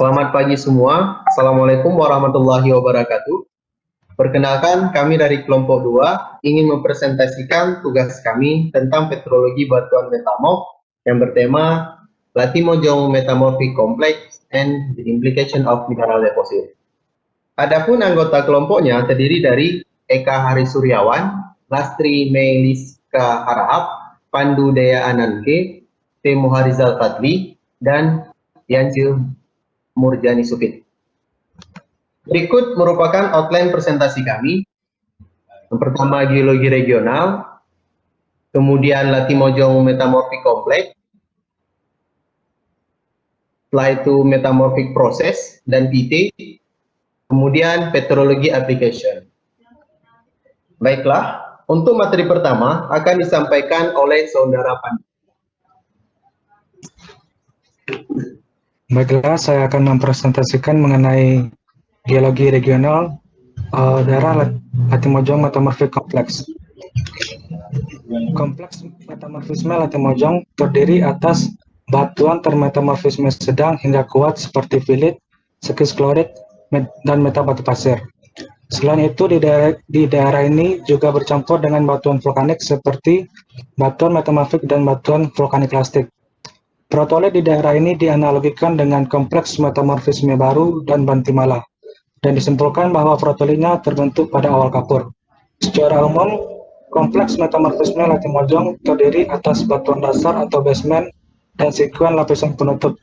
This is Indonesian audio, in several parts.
Selamat pagi semua. Assalamualaikum warahmatullahi wabarakatuh. Perkenalkan, kami dari kelompok 2 ingin mempresentasikan tugas kami tentang petrologi batuan metamorf yang bertema Latimojong Metamorphic Complex and the Implication of Mineral Deposit. Adapun anggota kelompoknya terdiri dari Eka Hari Suryawan, Lastri Meliska Harahap, Pandu Dea Ananke, Temu Harizal Fadli, dan Yance Murjani Supit. Berikut merupakan outline presentasi kami. Yang pertama geologi regional, kemudian Latimojong Metamorphic Complex, setelah itu metamorphic process dan PT, kemudian petrologi application. Baiklah, untuk materi pertama akan disampaikan oleh Saudara Pandu. Baiklah, saya akan mempresentasikan mengenai geologi regional daerah Latimojong Metamorphic Complex. Kompleks metamorfisme Latimojong terdiri atas batuan termetamorfisme sedang hingga kuat seperti filit, skis klorit, dan metabatu pasir. Selain itu, di daerah ini juga bercampur dengan batuan vulkanik seperti batuan metamorfik dan batuan vulkanik lastik. Protolit di daerah ini dianalogikan dengan kompleks metamorfisme baru dan Bantimala, dan disimpulkan bahwa protolitnya terbentuk pada awal kapur. Secara umum, kompleks metamorfisme Latimojong terdiri atas batuan dasar atau basement dan sekuen lapisan penutup.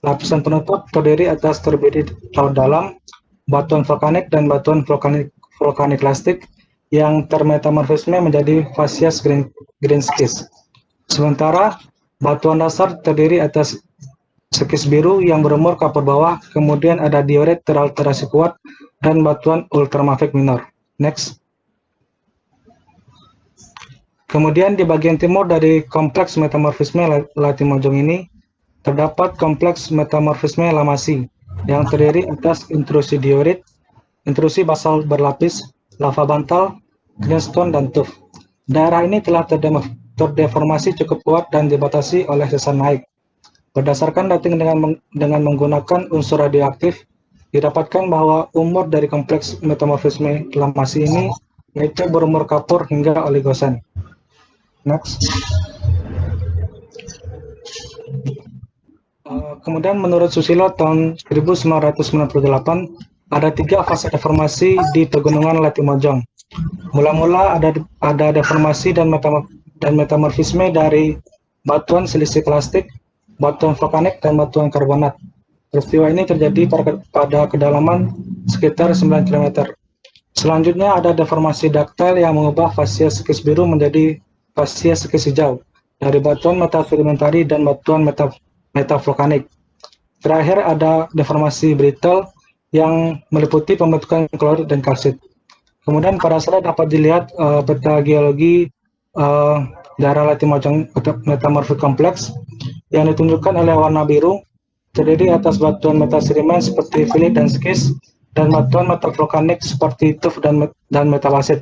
Lapisan penutup terdiri atas terbit laut dalam, batuan vulkanik dan batuan vulkanik lastik yang termetamorfisme menjadi facies greenskis. Sementara batuan dasar terdiri atas skis biru yang berumur kapur bawah, kemudian ada diorit teralterasi kuat, dan batuan ultramafic minor. Next. Kemudian di bagian timur dari kompleks metamorfisme Latimojong ini terdapat kompleks metamorfisme Lamasi yang terdiri atas intrusi diorit, intrusi basal berlapis, lava bantal, greenstone, dan tuff. Daerah ini telah terdeformasi cukup kuat dan dibatasi oleh sesar naik. Berdasarkan dating dengan menggunakan unsur radioaktif, didapatkan bahwa umur dari kompleks metamorfisme Lamasi ini yaitu berumur kapur hingga oligosen. Next. Kemudian menurut Susilo tahun 1998 ada 3 fase deformasi di pegunungan Latimojong. Mula-mula ada deformasi dan metamorfisme dari batuan silisi plastik, batuan vulkanik, dan batuan karbonat. Peristiwa ini terjadi pada kedalaman sekitar 9 km. Selanjutnya ada deformasi daktil yang mengubah facies skis biru menjadi facies skis hijau dari batuan metasedimentari dan batuan metavulkanik. Terakhir ada deformasi brittle yang meliputi pembentukan klorit dan kalsit. Kemudian pada slide dapat dilihat peta geologi daerah Latimojong Metamorphic Complex yang ditunjukkan oleh warna biru terdiri atas batuan metasedimen seperti filit dan skis dan batuan metavulkanik seperti tuff dan metabasit.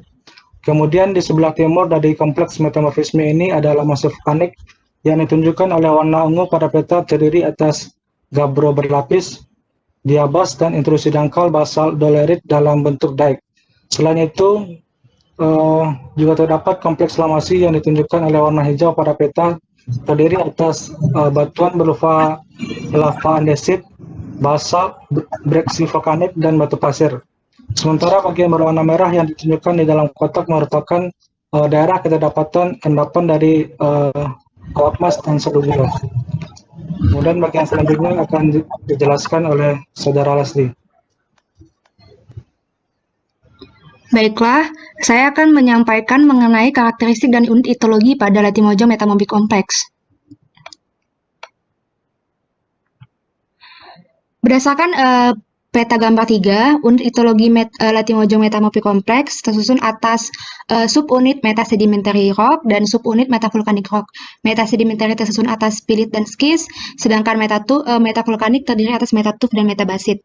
Kemudian di sebelah timur dari kompleks metamorfisme ini adalah masif vulkanik yang ditunjukkan oleh warna ungu pada peta terdiri atas gabbro berlapis, diabas, dan intrusi dangkal basal dolerit dalam bentuk dike. Selain itu, juga terdapat kompleks lamasi yang ditunjukkan oleh warna hijau pada peta terdiri atas batuan berupa lava andesit, basalt, breksi vulkanik, dan batu pasir. Sementara bagian berwarna merah yang ditunjukkan di dalam kotak merupakan daerah ketidakdapatan endapan dari kawat mas dan sedulur. Kemudian bagian selanjutnya akan dijelaskan oleh Saudara Leslie. Baiklah, saya akan menyampaikan mengenai karakteristik dan unit hidrologi pada Latimojong Metamorphic Complex. Berdasarkan peta gambar 3, unit hidrologi Latimojong Metamorphic Complex tersusun atas subunit metasedimentary rock dan subunit metavulkanik rock. Metasedimentary tersusun atas pilit dan skis, sedangkan metavulkanik terdiri atas metatuff dan metabasit.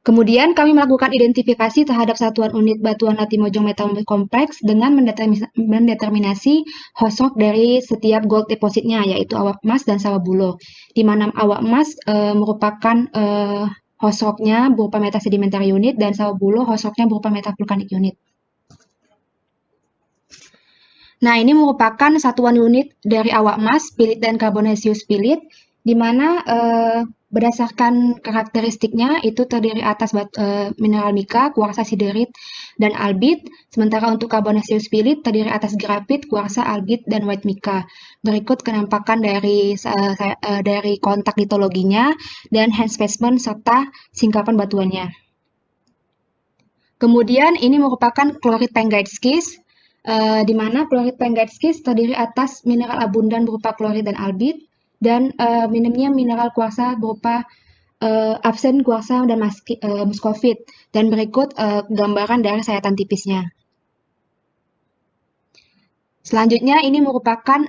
Kemudian kami melakukan identifikasi terhadap satuan unit batuan Latimojong metamorfik kompleks dengan mendeterminasi host rock dari setiap gold depositnya, yaitu awak emas dan sawah-bulo. Di mana awak emas merupakan host rocknya berupa metasedimentary unit dan sawah-bulo host rocknya berupa metavulkanik unit. Nah, ini merupakan satuan unit dari awak emas, pilit dan carbonaceous pilit, di mana berdasarkan karakteristiknya itu terdiri atas mineral mika, kuarsa siderit, dan albit. Sementara untuk carbonaceous pilit terdiri atas grafit, kuarsa, albit, dan white mika. Berikut penampakan dari kontak litologinya dan hand specimen serta singkapan batuannya. Kemudian ini merupakan klorid pengite schist, di mana klorid pengite schist terdiri atas mineral abundan berupa klorid dan albit, dan minimnya mineral kuarsa berupa absen kuarsa dan muskovit. Dan berikut gambaran dari sayatan tipisnya. Selanjutnya ini merupakan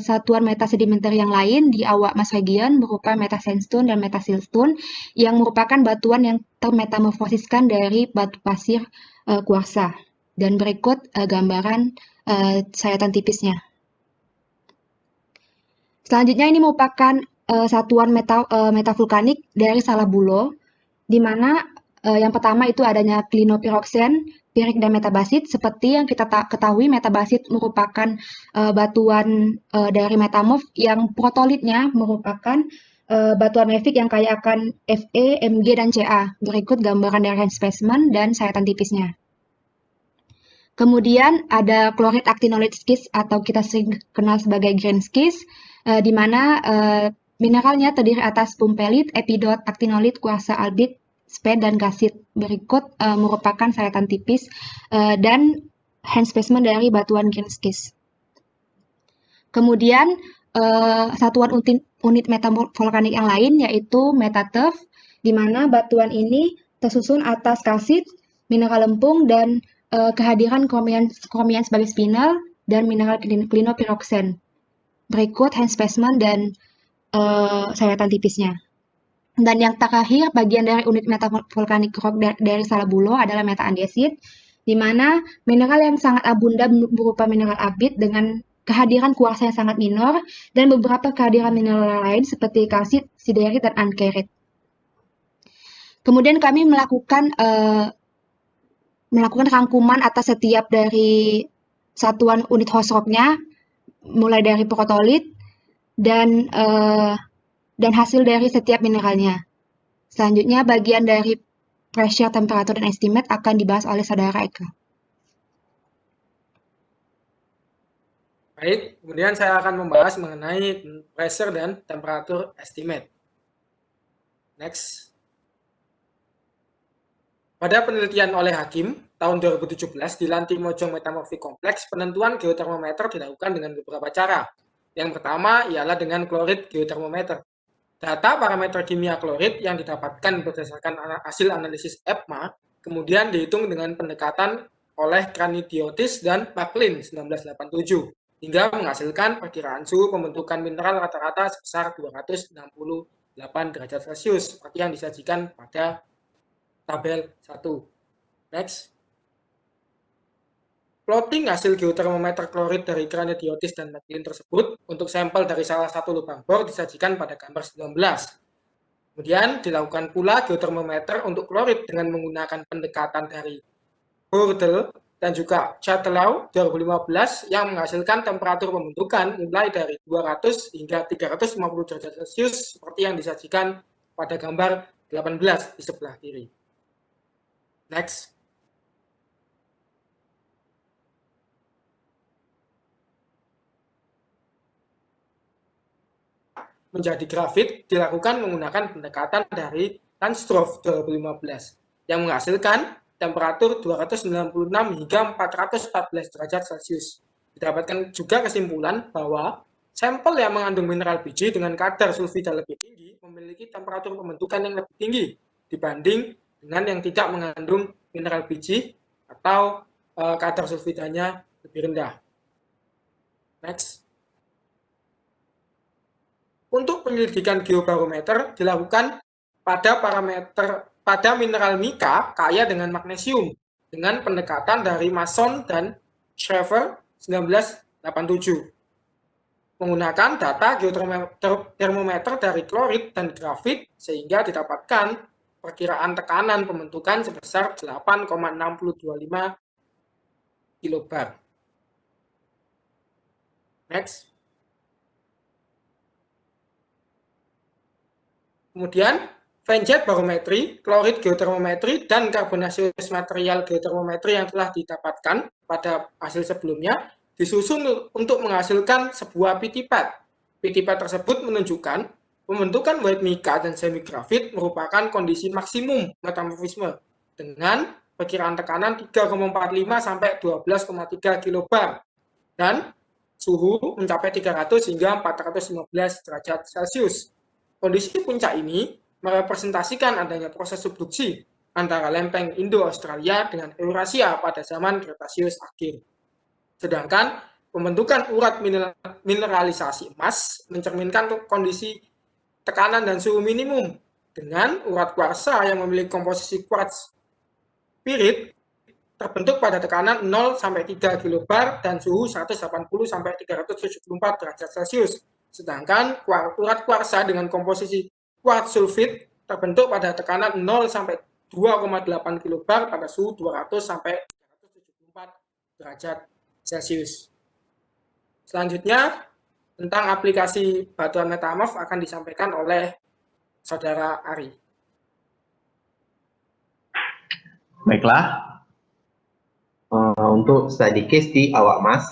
satuan metasedimentary yang lain di awak emas region berupa metasandstone dan metasilstone yang merupakan batuan yang termetamorfosiskan dari batu pasir kuarsa. Dan berikut gambaran sayatan tipisnya. Selanjutnya ini merupakan satuan metavulkanik dari Salabulo, di mana yang pertama itu adanya klinopiroksen, pirik dan metabasit. Seperti yang kita ketahui, metabasit merupakan batuan dari metamorf yang protolitnya merupakan batuan mefik yang kaya akan Fe, Mg, dan Ca. Berikut gambaran dari hand specimen dan sayatan tipisnya. Kemudian ada klorid actinolite schist atau kita sering kenal sebagai green schist, di mana mineralnya terdiri atas pumpelit, epidot, actinolit, kuarsa, albit, sped, dan gasit. Berikut merupakan sayatan tipis dan hand specimen dari batuan green schist. Kemudian satuan unit metamorfik yang lain yaitu metaturf, di mana batuan ini tersusun atas kalsit, mineral lempung, dan kehadiran kromian sebagai spinel dan mineral klinopiroksen. Berikut hand specimen dan sayatan tipisnya. Dan yang terakhir, bagian dari unit metavulkanik rock dari Salabulo adalah metaandesit, di mana mineral yang sangat abundan berupa mineral abit dengan kehadiran kuarsa yang sangat minor dan beberapa kehadiran mineral lain seperti kalsit, siderit, dan ankerit. Kemudian kami melakukan rangkuman atas setiap dari satuan unit host rock-nya, mulai dari protolit dan hasil dari setiap mineralnya. Selanjutnya bagian dari pressure, temperatur, dan estimate akan dibahas oleh saudara Eka. Baik, kemudian saya akan membahas mengenai pressure dan temperatur estimate. Next. Pada penelitian oleh Hakim tahun 2017 di Latimojong Metamorphic Complex, penentuan geotermometer dilakukan dengan beberapa cara. Yang pertama ialah dengan klorid geotermometer. Data parameter kimia klorid yang didapatkan berdasarkan hasil analisis EPMA kemudian dihitung dengan pendekatan oleh Kranidiotis dan Paklin 1987 hingga menghasilkan perkiraan suhu pembentukan mineral rata-rata sebesar 268 derajat Celcius seperti yang disajikan pada tabel 1. Next. Plotting hasil geotermometer klorid dari Kranidiotis dan Paklin tersebut untuk sampel dari salah satu lubang bor disajikan pada gambar 19. Kemudian dilakukan pula geotermometer untuk klorid dengan menggunakan pendekatan dari Hurdle dan juga Chatelaw 2015 yang menghasilkan temperatur pembentukan mulai dari 200 hingga 350 derajat Celcius seperti yang disajikan pada gambar 18 di sebelah kiri. Next. Menjadi grafit dilakukan menggunakan pendekatan dari Lansdorff 2015 yang menghasilkan temperatur 296 hingga 414 derajat Celcius. Didapatkan juga kesimpulan bahwa sampel yang mengandung mineral biji dengan kadar sulfida lebih tinggi memiliki temperatur pembentukan yang lebih tinggi dibanding dengan yang tidak mengandung mineral biji atau kadar sulfidanya lebih rendah. Next. Untuk penyelidikan geobarometer dilakukan pada parameter pada mineral mika kaya dengan magnesium dengan pendekatan dari Mason dan Shriver 1987. Menggunakan data geotermometer dari klorid dan grafit sehingga didapatkan perkiraan tekanan pembentukan sebesar 8,6025 kilobar. Next. Kemudian, Feinjet barometri, klorid geotermometri, dan karbonaceous material geotermometri yang telah didapatkan pada hasil sebelumnya disusun untuk menghasilkan sebuah PT-pad. PT-pad tersebut menunjukkan pembentukan white mica dan semigrafit merupakan kondisi maksimum metamorfisme dengan perkiraan tekanan 3,45 sampai 12,3 kilobar dan suhu mencapai 300 hingga 415 derajat Celcius. Kondisi puncak ini merepresentasikan adanya proses subduksi antara lempeng Indo-Australia dengan Eurasia pada zaman Kretasius akhir. Sedangkan pembentukan urat mineralisasi emas mencerminkan kondisi tekanan dan suhu minimum dengan urat kuarsa yang memiliki komposisi quartz pirit terbentuk pada tekanan 0 sampai 3 kilobar dan suhu 180 sampai 374 derajat Celcius. Sedangkan urat kuarsa dengan komposisi quartz sulfit terbentuk pada tekanan 0 sampai 2,8 kilobar pada suhu 200 sampai 374 derajat Celcius. Selanjutnya, tentang aplikasi batuan metamorf akan disampaikan oleh Saudara Ari. Baiklah, untuk study case di awak emas.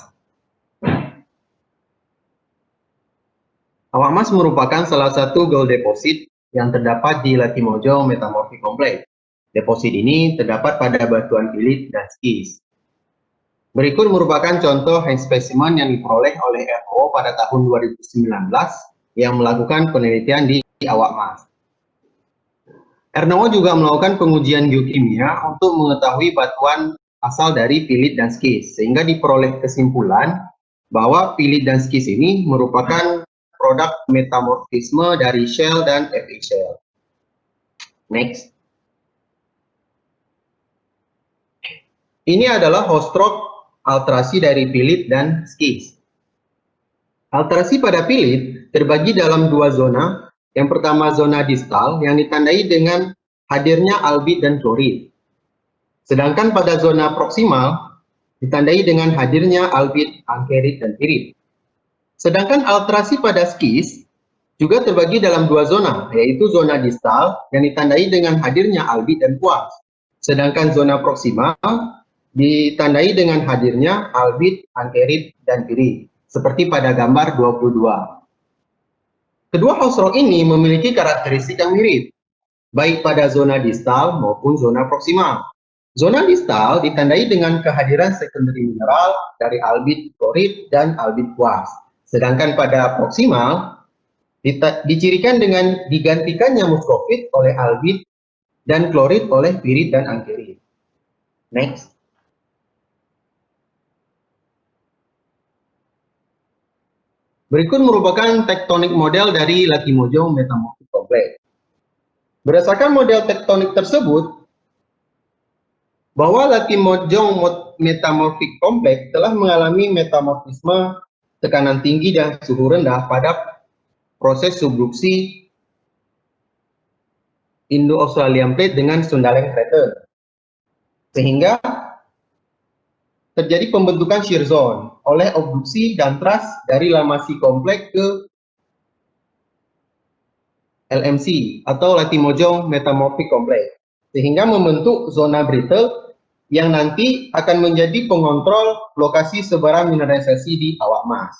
Awak emas merupakan salah satu gold deposit yang terdapat di Latimojong Metamorphic Complex. Deposit ini terdapat pada batuan pilit dan skis. Berikut merupakan contoh hand specimen yang diperoleh oleh RO pada tahun 2019 yang melakukan penelitian di awak emas. RNO juga melakukan pengujian geokimia untuk mengetahui batuan asal dari pilit dan skis, sehingga diperoleh kesimpulan bahwa pilit dan skis ini merupakan produk metamorfisme dari shell dan Fe shell. Next. Ini adalah host rock alterasi dari pilit dan skis. Alterasi pada pilit terbagi dalam dua zona. Yang pertama zona distal yang ditandai dengan hadirnya albit dan klorid. Sedangkan pada zona proksimal ditandai dengan hadirnya albit, ankerit, dan pirit. Sedangkan alterasi pada skis juga terbagi dalam dua zona, yaitu zona distal yang ditandai dengan hadirnya albit dan kuars. Sedangkan zona proksimal ditandai dengan hadirnya albit, ankerit, dan pirit, seperti pada gambar 22. Kedua host rock ini memiliki karakteristik yang mirip, baik pada zona distal maupun zona proksimal. Zona distal ditandai dengan kehadiran secondary mineral dari albit klorid dan albit kuars. Sedangkan pada proksimal dicirikan dengan digantikannya muscovite oleh albit dan klorid oleh pirit dan ankerit. Next. Berikut merupakan tektonik model dari Latimojong Metamorphic Complex. Berdasarkan model tektonik tersebut, bahwa Latimojong Metamorphic Complex telah mengalami metamorfisme tekanan tinggi dan suhu rendah pada proses subduksi Indo-Australian Plate dengan Sundaland Crater, sehingga terjadi pembentukan shear zone oleh abduksi dan thrust dari lamasi kompleks ke LMC atau Latimojong Metamorphic Complex, sehingga membentuk zona brittle yang nanti akan menjadi pengontrol lokasi sebaran mineralisasi di awak emas.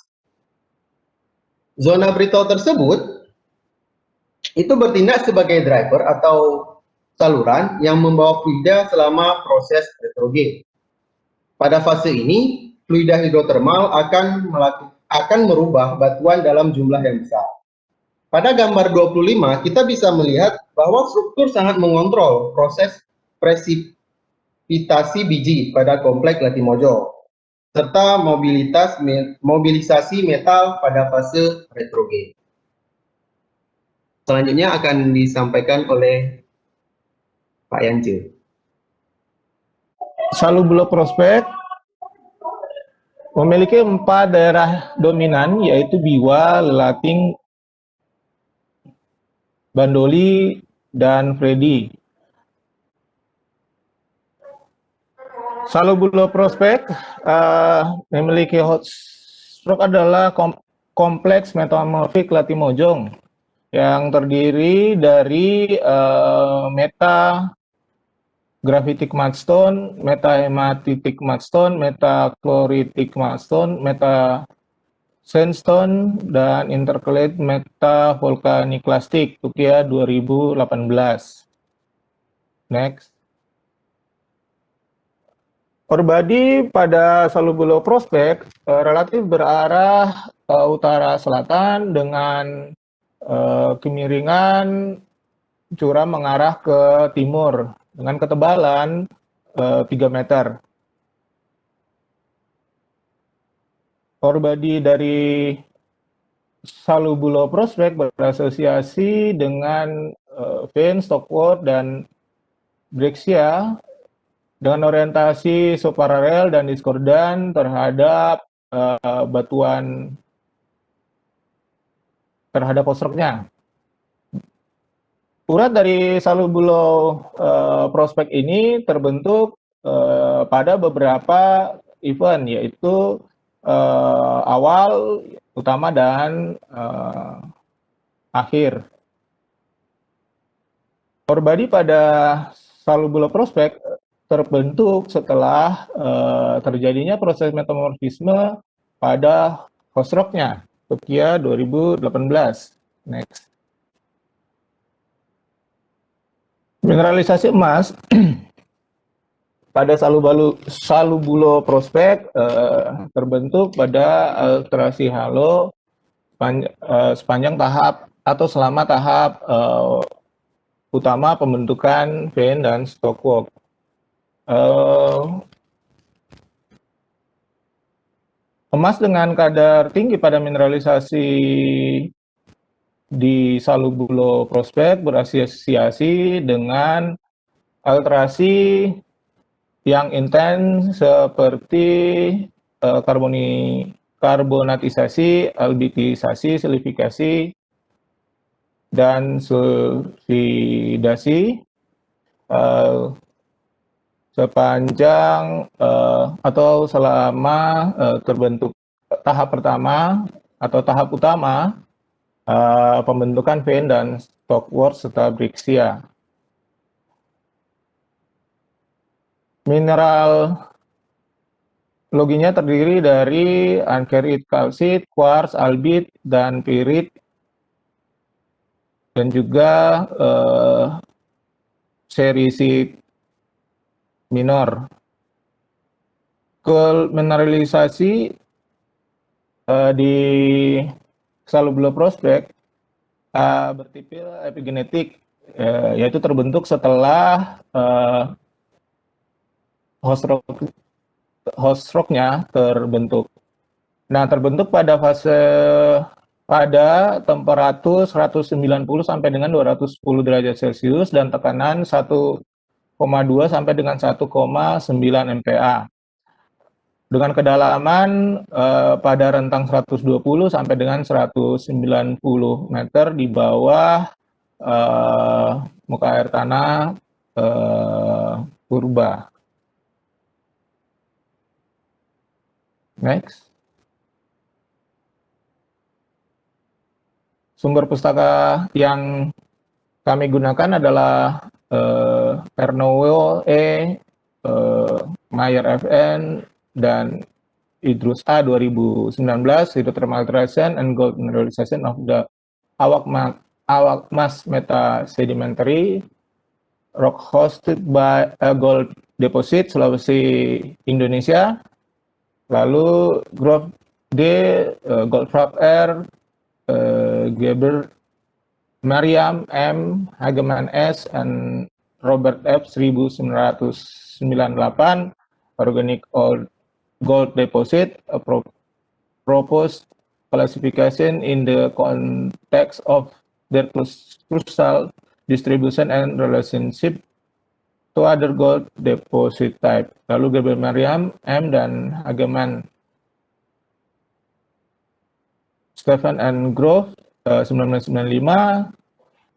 Zona brittle tersebut itu bertindak sebagai driver atau saluran yang membawa fluida selama proses retrograde. Pada fase ini, fluida hidrotermal akan merubah batuan dalam jumlah yang besar. Pada gambar 25, kita bisa melihat bahwa struktur sangat mengontrol proses presipitasi biji pada kompleks Latimojong, serta mobilisasi metal pada fase retrograde. Selanjutnya akan disampaikan oleh Pak Yance. Salubuloprospek memiliki 4 daerah dominan, yaitu Biwa, Lelating, Bandoli, dan Fredi. Salubuloprospek memiliki hotstroke adalah kompleks metamorfik Latimojong yang terdiri dari metagraphitic mudstone, metahematitic mudstone, metachloritic mudstone, metasandstone, dan intercalate metavolcaniclastic Tukia 2018. Next. Ore body pada Salubuloprospek relatif berarah utara selatan dengan kemiringan curam mengarah ke timur dengan ketebalan 3 meter. Ore body dari Salubuloprospek berasosiasi dengan vein, stockwork, dan Brexia dengan orientasi subparalel dan diskordan terhadap batuan terhadap hostroknya. Urat dari Salubuloprospek ini terbentuk pada beberapa event, yaitu awal, utama, dan akhir. Ore body pada Salubuloprospek terbentuk setelah terjadinya proses metamorfisme pada hostroknya, Tukia 2018. Next. Mineralisasi emas pada Salubuloprospek terbentuk pada alterasi halo sepanjang tahap atau selama tahap utama pembentukan vein dan stockwork. Emas dengan kadar tinggi pada mineralisasi di Salubuloprospek berasosiasi dengan alterasi yang intens seperti karbonatisasi, albitisasi, silifikasi, dan sulfidasi sepanjang atau selama terbentuk tahap pertama atau tahap utama pembentukan vein dan stockwork serta Brexia. Mineral loginya terdiri dari ankerit, kalsit, quartz, albit, dan pirit, dan juga serisit minor. Mineralisasi di Salubuloprospek bertipe epigenetik, yaitu terbentuk setelah hostroknya terbentuk. Nah, terbentuk pada temperatur 190 sampai dengan 210 derajat Celcius dan tekanan 1,2 sampai dengan 1,9 MPa. Dengan kedalaman pada rentang 120 sampai dengan 190 meter di bawah muka air tanah purba. Next. Sumber pustaka yang kami gunakan adalah Ernowo E, Mayer FN, dan Idrus A 2019, Hydrothermal Alteration and Gold Mineralization of the Awak Mas Meta Sedimentary Rock Hosted by a Gold Deposit, Sulawesi, Indonesia. Lalu Grove D, Goldfrapp R, Geber, Mariam M, Hageman S, and Robert F 1998 Organic Gold Deposit, a proposed classification in the context of their crystal distribution and relationship two other gold deposit type. Lalu Gabriel Mariam, M, dan Hageman Stephen and Grove, 1995,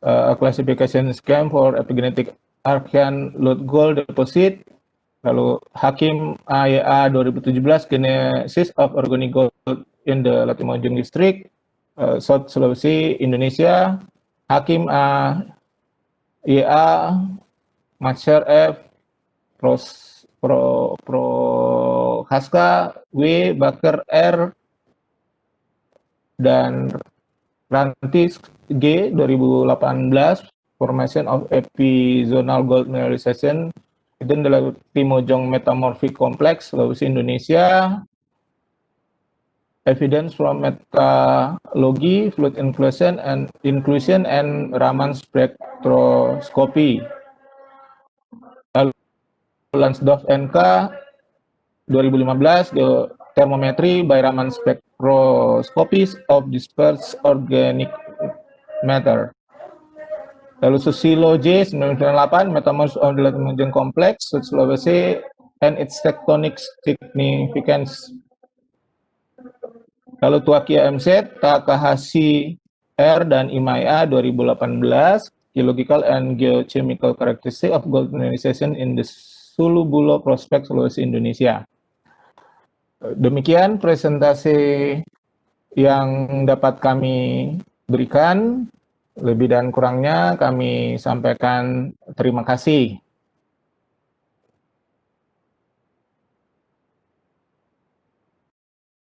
a classification scheme for epigenetic Archean load gold deposit. Lalu Hakim AYA 2017, Genesis of Organic Gold in the Latimojong District, South Sulawesi, Indonesia. Hakim AYA, Matsher F, Haska W, Bakar R, dan Rantis G 2018, Formation of Epizonal Gold Mineralization within the Latimojong Metamorphic Complex, Sulawesi, Indonesia. Evidence from metallurgy, fluid inclusion and Raman spectroscopy. Lalu Lansdorf NK 2015, thermometry by Raman spectroscopies of dispersed organic matter. Lalu Susilo J 1998, Metamorphosis of the Latimojong Complex, Sulawesi and its tectonic significance. Lalu Tuakia MZ, Takahashi R, dan Imaya 2018, Geological and Geochemical Characteristics of Gold Mineralization in the Sulubulo Prospect, Sulawesi, Indonesia. Demikian presentasi yang dapat kami berikan. Lebih dan kurangnya kami sampaikan terima kasih.